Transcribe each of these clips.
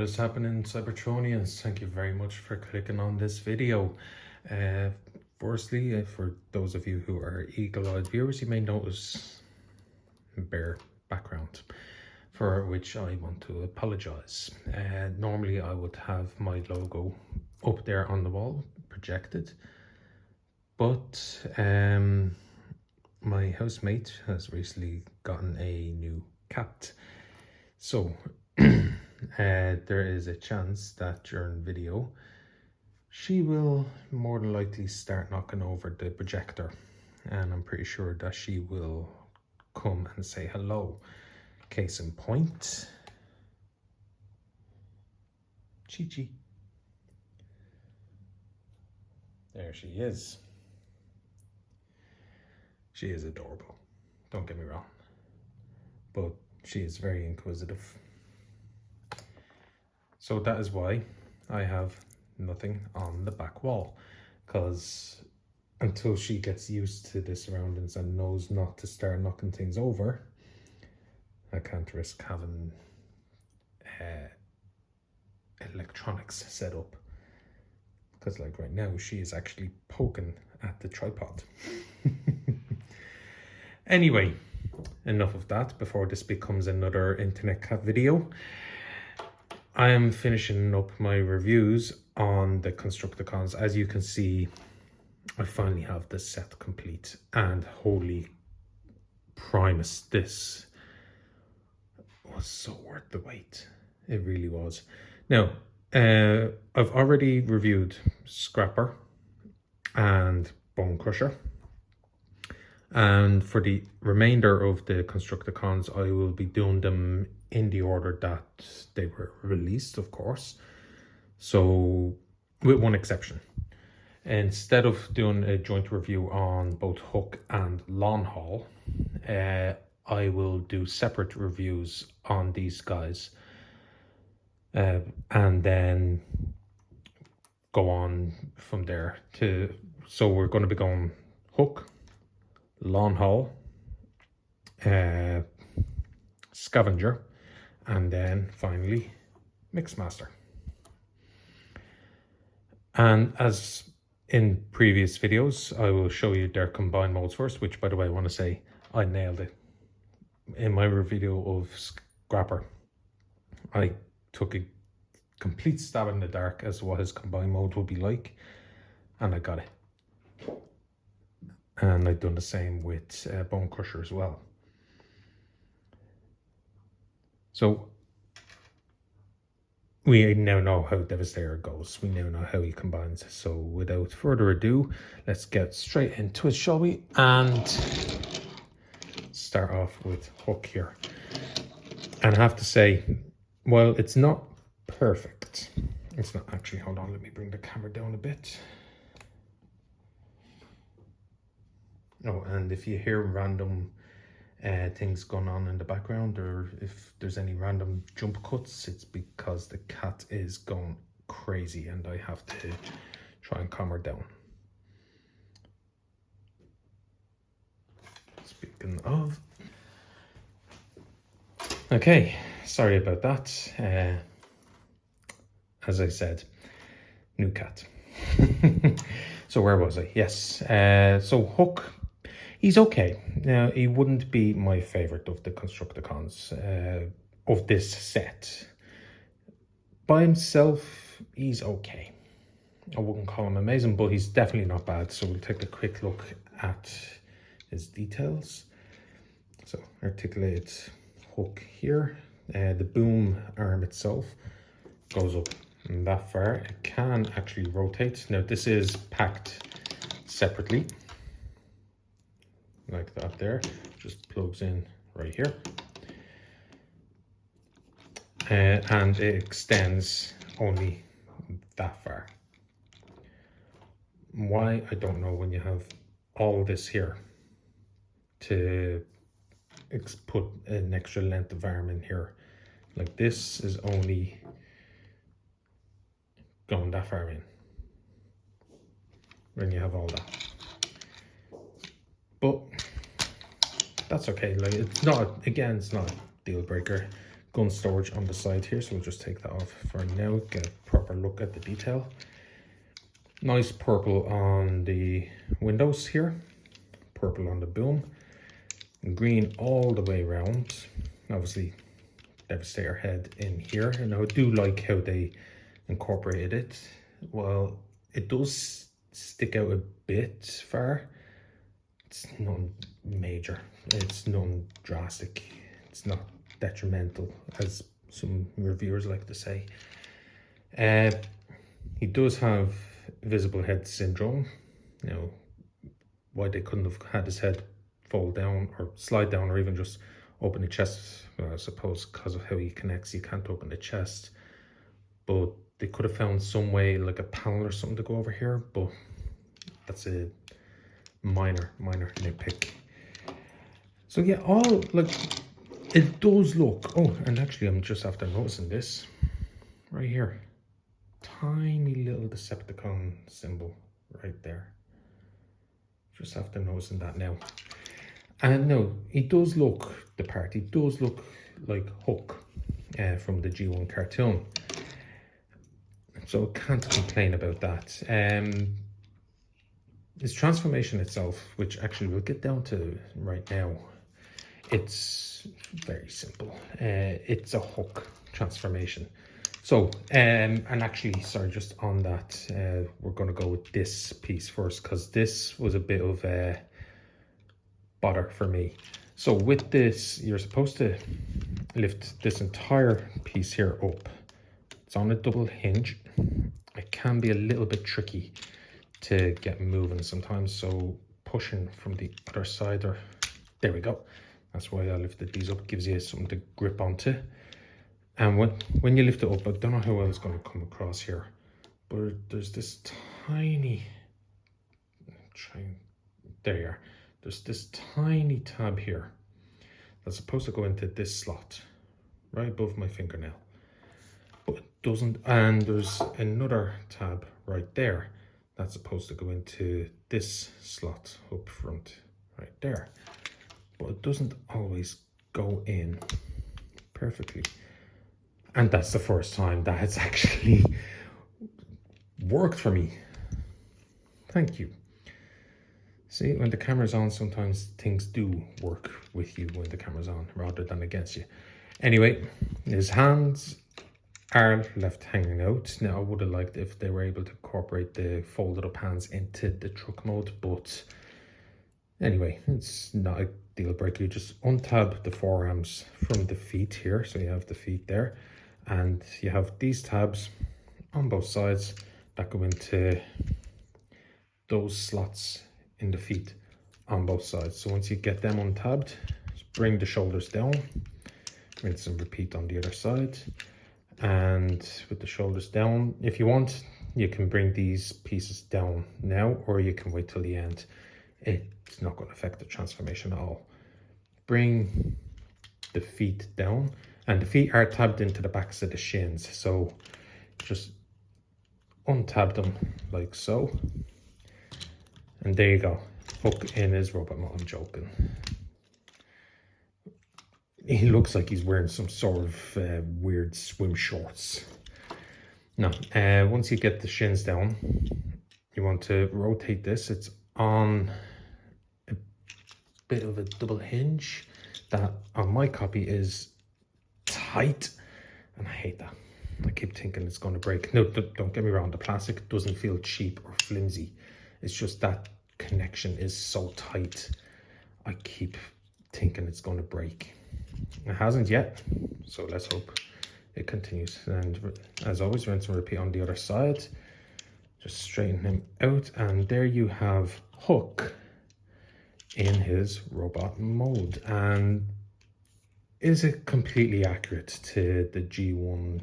is happening, Cybertronians? Thank you very much for clicking on this video. Firstly, for those of you who are eagle-eyed viewers, you may notice bare background, for which I want to apologize. Normally I would have my logo up there on the wall, projected, but my housemate has recently gotten a new cat. So there is a chance that during video she will more than likely start knocking over the projector, and I'm pretty sure that she will come and say hello. Case in point, Chi-Chi. There she is. She is adorable, don't get me wrong, but she is very inquisitive. So that is why I have nothing on the back wall, because until she gets used to the surroundings and knows not to start knocking things over, I can't risk having electronics set up, because like right now she is actually poking at the tripod. Anyway, enough of that before this becomes another internet cat video. I am finishing up my reviews on the Constructicons. As you can see, I finally have this set complete, and holy Primus, this was so worth the wait. It really was. Now, I've already reviewed Scrapper and Bone Crusher, and for the remainder of the Constructicons I will be doing them in the order that they were released, of course. So with one exception, instead of doing a joint review on both Hook and Lawn Haul, I will do separate reviews on these guys, and then go on from there to, so we're going to be going Hook, Lawn Haul, Scavenger, and then finally Mixmaster. And as in previous videos, I will show you their combined modes first, which, by the way, I want to say I nailed it. In my review of Scrapper, I took a complete stab in the dark as to what his combined mode would be like, and I got it. And I've done the same with Bone Crusher as well. So we now know how Devastator goes. We now know how he combines. So without further ado, let's get straight into it, shall we? And start off with Hook here. And I have to say, well, it's not perfect. It's not actually, hold on, let me bring the camera down a bit. Oh, and if you hear random things going on in the background, or if there's any random jump cuts, it's because the cat is going crazy and I have to try and calm her down. Speaking of, okay, sorry about that. As I said, new cat. So where was I? Yes, so Hook, he's okay. Now, he wouldn't be my favorite of the Constructicons of this set. By himself, he's okay. I wouldn't call him amazing, but he's definitely not bad. So we'll take a quick look at his details. So articulated hook here. The boom arm itself goes up that far. It can actually rotate. Now this is packed separately, like that there. Just plugs in right here. And it extends only that far. Why, I don't know, when you have all this here to put an extra length of arm in here. Like this is only going that far in when you have all that. But that's okay. Like, it's not, again, it's not a deal breaker. gun storage on the side here, so we'll just take that off for now, get a proper look at the detail. Nice purple on the windows here, purple on the boom, green all the way around. Obviously Devastator head in here, and I do like how they incorporated it. Well, it does stick out a bit far. It's nothing major, it's nothing drastic, it's not detrimental as some reviewers like to say. He does have visible head syndrome. You know, why they couldn't have had his head fold down or slide down or even just open the chest, well, I suppose because of how he connects you can't open the chest, but they could have found some way like a panel or something to go over here, but that's a minor nitpick. So yeah, all like it does look, oh, and actually I'm just after noticing this right here, tiny little Decepticon symbol right there, just after noticing that now. And no, he does look the part, he does look like Hook from the G1 cartoon, so can't complain about that. His transformation itself, which actually we'll get down to right now, it's very simple. It's a Hook transformation. So, and actually, sorry, just on that, we're going to go with this piece first, because this was a bit of a bother for me. So with this, you're supposed to lift this entire piece here up. It's on a double hinge. It can be a little bit tricky to get moving sometimes, so pushing from the other side, or there we go. That's why I lifted these up, gives you something to grip onto. And when you lift it up, I don't know how I was going to come across here, but there's this tiny, there you are. There's this tiny tab here that's supposed to go into this slot right above my fingernail, but it doesn't. And there's another tab right there that's supposed to go into this slot up front right there, but it doesn't always go in perfectly. And that's the first time that it's actually worked for me. Thank you. See, when the camera's on, sometimes things do work with you when the camera's on rather than against you. Anyway, his hands are left hanging out. Now, I would have liked if they were able to incorporate the folded up hands into the truck mode, but anyway, it's not a deal breaker. You just untab the forearms from the feet here. So you have the feet there, and you have these tabs on both sides that go into those slots in the feet on both sides. So once you get them untabbed, just bring the shoulders down, rinse and repeat on the other side. And with the shoulders down, if you want, you can bring these pieces down now, or you can wait till the end. It's not going to affect the transformation at all. Bring the feet down, and the feet are tabbed into the backs of the shins, so just untab them like so, and there you go. Hook in his robot mode. I'm joking. He looks like he's wearing some sort of weird swim shorts. No, once you get the shins down, you want to rotate this. It's on a bit of a double hinge that on my copy is tight, and I hate that. I keep thinking it's going to break. No, don't get me wrong, the plastic doesn't feel cheap or flimsy. It's just that connection is so tight, I keep thinking it's going to break. It hasn't yet, so let's hope it continues. And as always, rinse and repeat on the other side. Just straighten him out, and there you have Hook in his robot mode. And is it completely accurate to the G1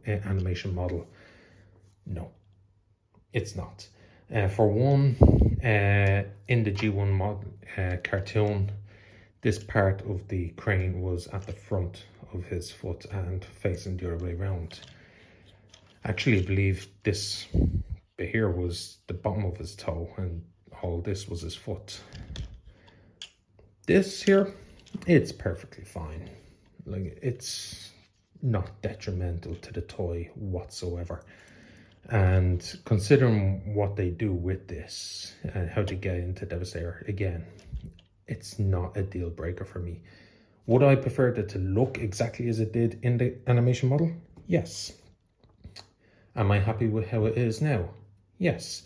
animation model? No, it's not. For one, in the G1 model cartoon, this part of the crane was at the front of his foot and facing the other way around. Actually, I believe this bit here was the bottom of his toe, and all this was his foot. This here, it's perfectly fine. Like, it's not detrimental to the toy whatsoever. And considering what they do with this and how to get into Devastator, again, it's not a deal breaker for me. Would I prefer it to look exactly as it did in the animation model? Yes. Am I happy with how it is now? Yes.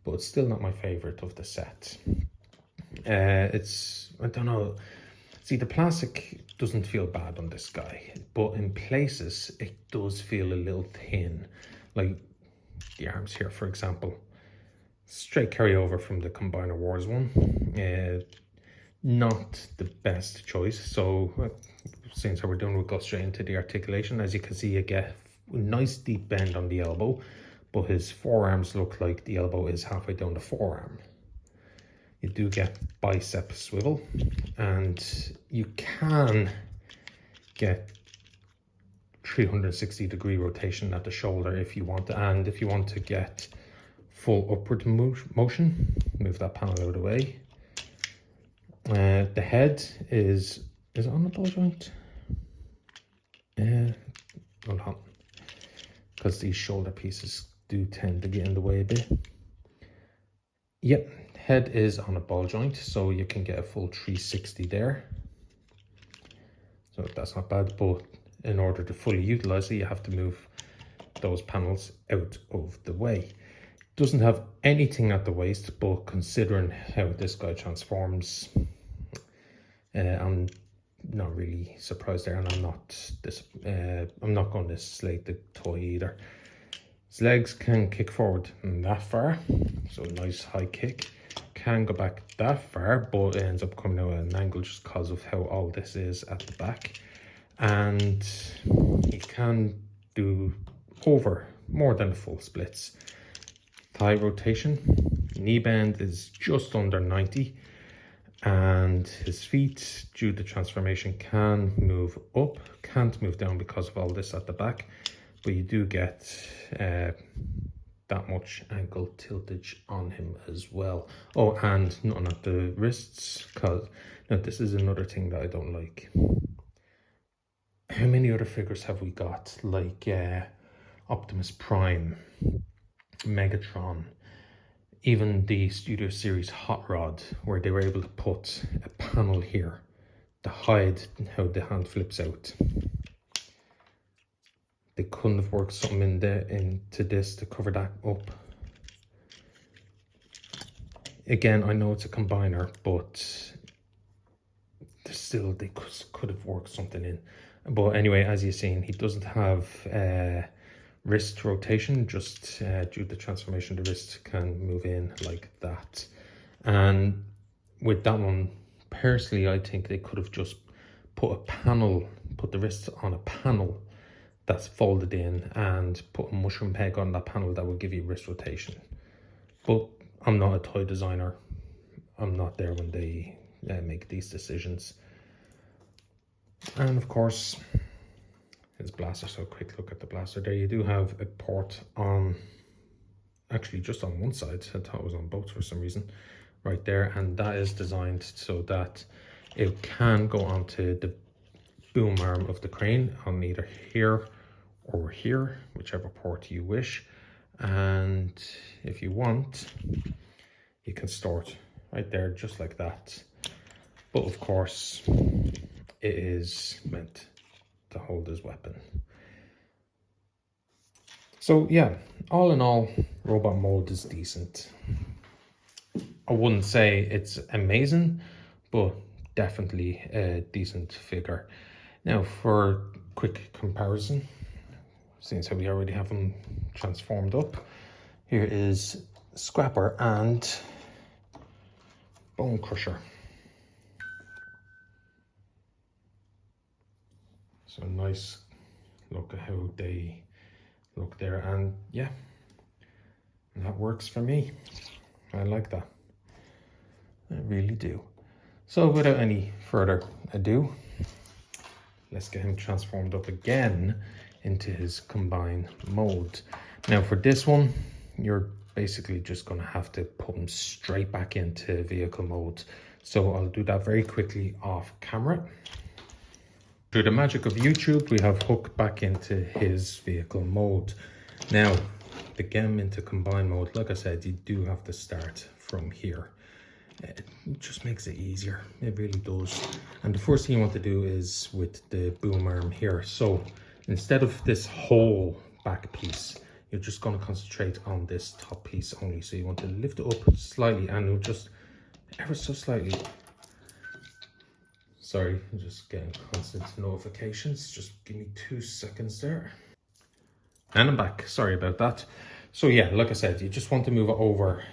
But it's still not my favorite of the set. It's, I don't know. See, the plastic doesn't feel bad on this guy, but in places it does feel a little thin. Like the arms here, for example. Straight carryover from the Combiner Wars one. Not the best choice. So since we're doing, we'll go straight into the articulation. As you can see, you get a nice deep bend on the elbow, but his forearms look like the elbow is halfway down the forearm. You do get bicep swivel, and you can get 360-degree rotation at the shoulder if you want, and if you want to get full upward motion, move that panel out of the way. The head is it on the ball joint? Hold on, because these shoulder pieces do tend to get in the way a bit. Yep, head is on a ball joint, so you can get a full 360 there. So that's not bad, but in order to fully utilize it, you have to move those panels out of the way. Doesn't have anything at the waist, but considering how this guy transforms, I'm not really surprised there, and I'm not going to slate the toy either. His legs can kick forward that far, so nice high kick. Can go back that far, but it ends up coming out at an angle just because of how all this is at the back. And he can do over more than full splits. Thigh rotation, knee bend is just under 90, and his feet, due to transformation, can move up, can't move down because of all this at the back, but you do get that much ankle tiltage on him as well. Oh, and nothing at the wrists, because now this is another thing that I don't like. How many other figures have we got? Like Optimus Prime, Megatron, even the Studio Series Hot Rod, where they were able to put a panel here to hide how the hand flips out. They couldn't have worked something into this to cover that up. Again, I know it's a combiner, but still they could have worked something in. But anyway, as you've seen, he doesn't have wrist rotation, just due to transformation, the wrist can move in like that. And with that one, personally, I think they could have just put the wrist on a panel that's folded in, and put a mushroom peg on that panel that will give you wrist rotation. But I'm not a toy designer. I'm not there when they make these decisions. And of course, his blaster. So a quick look at the blaster there. You do have a port on, actually just on one side. I thought it was on both for some reason, right there. And that is designed so that it can go onto the boom arm of the crane on either here or here, whichever port you wish. And if you want, you can store it right there, just like that. But of course, it is meant to hold his weapon. So yeah, all in all, robot mode is decent. I wouldn't say it's amazing, but definitely a decent figure. Now for quick comparison, since we already have him transformed up, here is Scrapper and Bone Crusher. So nice look at how they look there, and yeah, that works for me. I like that, I really do. So without any further ado, let's get him transformed up again into his combine mode. Now for this one, you're basically just going to have to put him straight back into vehicle mode. So I'll do that very quickly off camera. Through the magic of YouTube, we have Hook back into his vehicle mode. Now, to get him into combine mode, like I said, you do have to start from here. It just makes it easier, it really does. And the first thing you want to do is with the boom arm here. So instead of this whole back piece, you're just going to concentrate on this top piece only. So you want to lift it up slightly, and it'll just ever so slightly. Sorry, I'm just getting constant notifications. Just give me 2 seconds there. And I'm back. Sorry about that. So yeah, like I said, you just want to move it over,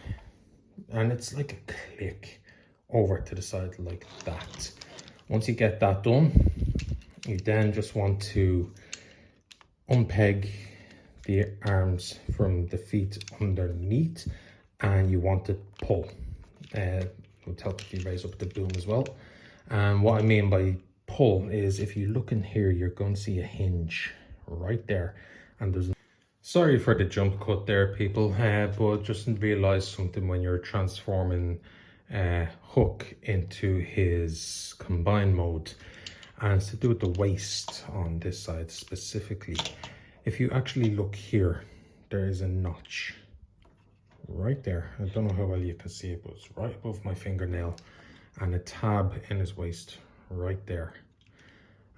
and it's like a click over to the side like that. Once you get that done, you then just want to unpeg the arms from the feet underneath, and you want to pull. It would help if you raise up the boom as well. And what I mean by pull is, if you look in here, you're going to see a hinge right there. And there's, sorry for the jump cut there, people, but just realize something when you're transforming Hook into his combine mode. And it's to do with the waist on this side specifically. If you actually look here, there is a notch right there. I don't know how well you can see it, but it's right above my fingernail. And a tab in his waist right there.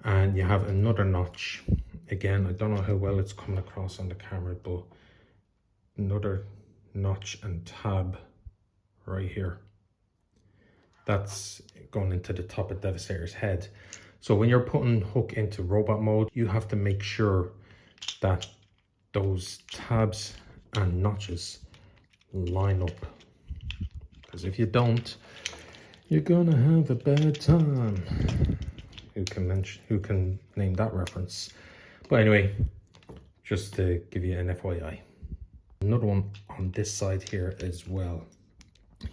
And you have another notch. Again, I don't know how well it's coming across on the camera, but another notch and tab right here. That's going into the top of Devastator's head. So when you're putting Hook into robot mode, you have to make sure that those tabs and notches line up. Because if you don't, you're gonna have a bad time. Who can name that reference? But anyway, just to give you an FYI. Another one on this side here as well.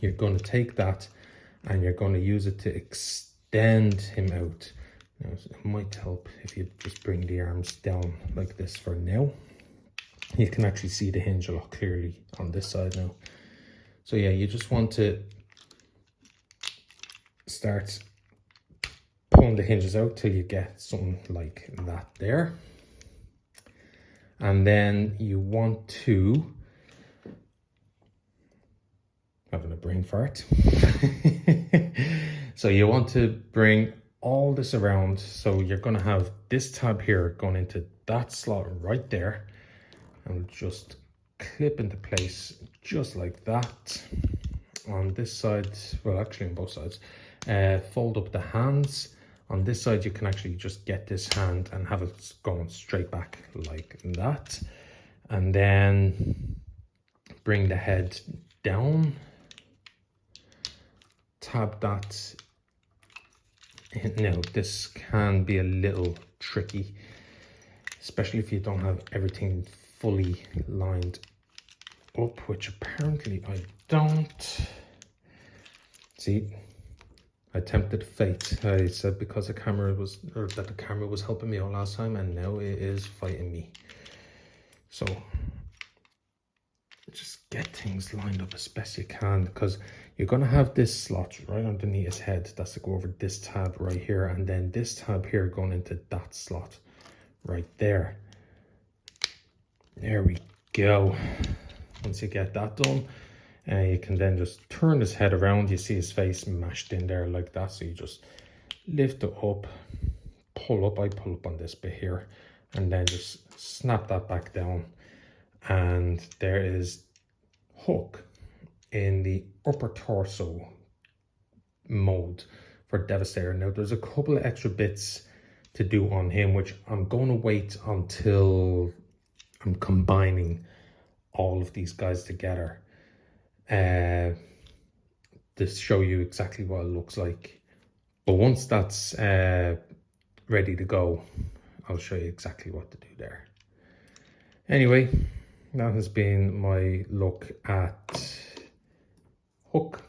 You're going to take that and you're going to use it to extend him out. Now, it might help if you just bring the arms down like this for now. You can actually see the hinge a lot clearly on this side now. So yeah, you just want to start pulling the hinges out till you get something like that there. And then you want to, having a brain fart. So you want to bring all this around. So you're going to have this tab here going into that slot right there, and just clip into place just like that. On this side, well, actually on both sides, fold up the hands. On this side, you can actually just get this hand and have it going straight back like that. And then bring the head down. Tab that. Now, this can be a little tricky, especially if you don't have everything fully lined up, which apparently I don't. See, I tempted fate. I said because the camera was, or that the camera was helping me out last time, and now it is fighting me. So just get things lined up as best you can, because you're going to have this slot right underneath his head. That's to go over this tab right here, and then this tab here going into that slot right there. There we go. Once you get that done, you can then just turn his head around. You see his face mashed in there like that. So you just lift it up, pull up. I pull up on this bit here, and then just snap that back down. And there is Hook in the upper torso mode for Devastator. Now, there's a couple of extra bits to do on him, which I'm going to wait until I'm combining all of these guys together to show you exactly what it looks like. But once that's ready to go, I'll show you exactly what to do there. Anyway, that has been my look at Hook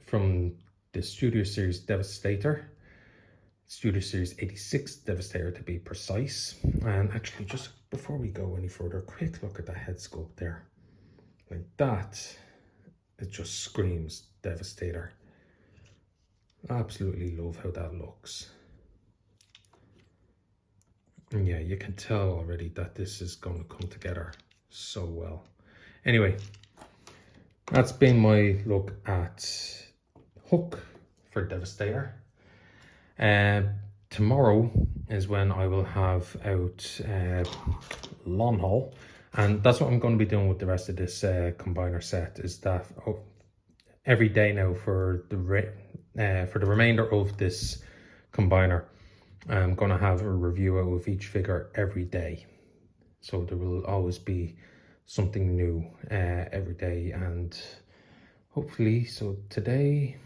from the Studio Series Devastator, Studio Series 86 Devastator to be precise. And actually, just before we go any further, quick look at the head sculpt there. Like that, it just screams Devastator. Absolutely love how that looks. And yeah, you can tell already that this is going to come together so well. Anyway, that's been my look at Hook for Devastator. Tomorrow is when I will have out Long Haul, and that's what I'm going to be doing with the rest of this combiner set, is that every day now for the remainder of this combiner, I'm going to have a review of each figure every day. So there will always be something new every day, and hopefully, so today,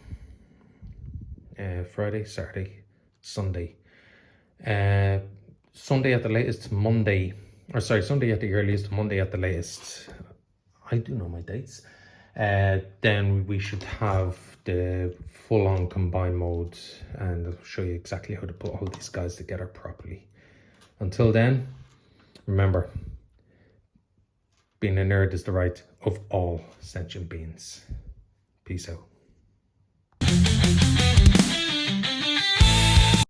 Friday, Saturday, Sunday. Sunday at the latest, Monday, or sorry, Sunday at the earliest, Monday at the latest. I do know my dates. Then we should have the full-on combine mode, and I'll show you exactly how to put all these guys together properly. Until then, remember, being a nerd is the right of all sentient beings. Peace out.